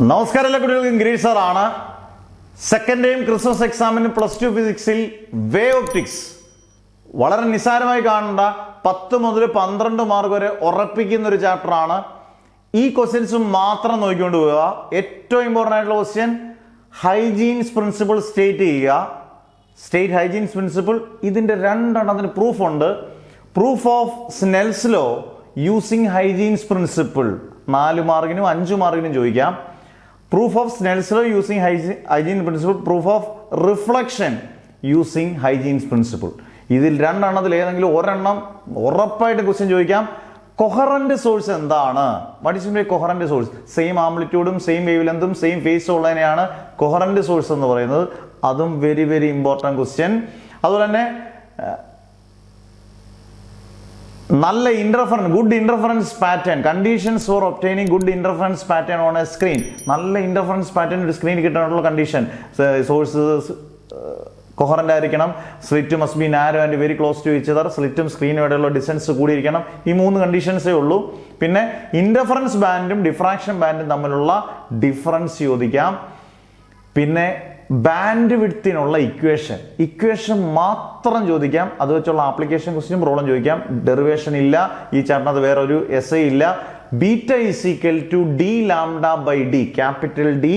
നമസ്കാരം എല്ലാ കുട്ടികൾക്കും ഗിരീഷ് സാറാണ്. സെക്കൻഡ് ടൈം ക്രിസ്മസ് എക്സാമിന് +2 ഫിസിക്സിൽ വേവ് ഒപ്റ്റിക്സ് വളരെ നിസ്സാരമായി കാണേണ്ട 10 മുതൽ 12 മാർക്ക് വരെ ഉറപ്പിക്കുന്ന ഒരു ചാപ്റ്ററാണ്. ഈ ക്വസ്റ്റ്യൻസ് മാത്രം നോക്കിക്കൊണ്ട് പോവുക. ഏറ്റവും ഇമ്പോർട്ടൻ്റ് ആയിട്ടുള്ള ക്വസ്റ്റ്യൻ ഹൈജീൻസ് പ്രിൻസിപ്പിൾ സ്റ്റേറ്റ് ചെയ്യുക. സ്റ്റേറ്റ് ഹൈജീൻസ് പ്രിൻസിപ്പിൾ ഇതിൻ്റെ രണ്ടെണ്ണത്തിന് പ്രൂഫ് ഉണ്ട്. Proof of Snell's law using Huygens principle 4 മാർക്കിനും 5 മാർക്കിനും ചോദിക്കാം. Proof of Snell's law using Huygens principle, proof of reflection using Huygens principle. ഇതിൽ രണ്ടെണ്ണത്തിൽ ഏതെങ്കിലും ഒരെണ്ണം ഉറപ്പായിട്ട് ക്വസ്റ്റ്യൻ ചോദിക്കാം. കൊഹറന്റ് സോഴ്സ് എന്താണ്? What is mean coherent source? Same ആംപ്ലിറ്റ്യൂഡും സെയിം വേവ് ലെങ്തും സെയിം ഫേസും ഉള്ളതിനെയാണ് കൊഹറന്റ് സോഴ്സ് എന്ന് പറയുന്നത്. അതും വെരി വെരി ഇമ്പോർട്ടൻറ്റ് ക്വസ്റ്റ്യൻ. അതുപോലെ തന്നെ നല്ല interference, good interference pattern, conditions for obtaining good interference pattern on a screen. നല്ല ഇന്റർഫറൻസ് പാറ്റേൺ ഒരു സ്ക്രീൻ കിട്ടാനുള്ള കണ്ടീഷൻ, സോഴ്സസ് കൊഹറന്റ് ആയിരിക്കണം, slit must be narrow and very close to each other, സ്ലിറ്റും സ്ക്രീനും ഇടയിലുള്ള ഡിസ്റ്റൻസ് കൂടിയിരിക്കണം. ഈ 3 കണ്ടീഷൻസേ ഉള്ളൂ. പിന്നെ ഇന്റർഫറൻസ് ബാൻഡും ഡിഫ്രാക്ഷൻ ബാൻഡും തമ്മിലുള്ള ഡിഫറൻസ് ചോദിക്കാം. പിന്നെ ബാൻഡ് വിഡ്ത്തിനുള്ള ഇക്വേഷൻ മാത്രം ചോദിക്കാം. അത് വെച്ചുള്ള ആപ്ലിക്കേഷൻ ക്വസ്റ്റ്യൻ പ്രോബ്ലം ചോദിക്കാം. ഡെറിവേഷൻ ഇല്ല ഈ ചാപ്റ്ററിനകത്ത്, വേറെ ഒരു എസ്ഐ ഇല്ല. Beta is equal to d lambda by d, capital d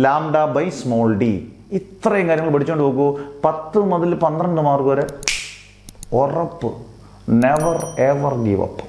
lambda by small d. ഇത്രയും കാര്യങ്ങൾ പഠിച്ചുകൊണ്ട് നോക്കൂ. 10 മുതൽ 12 മാർക്ക് വരെ ഉറപ്പ്. Never ever give up.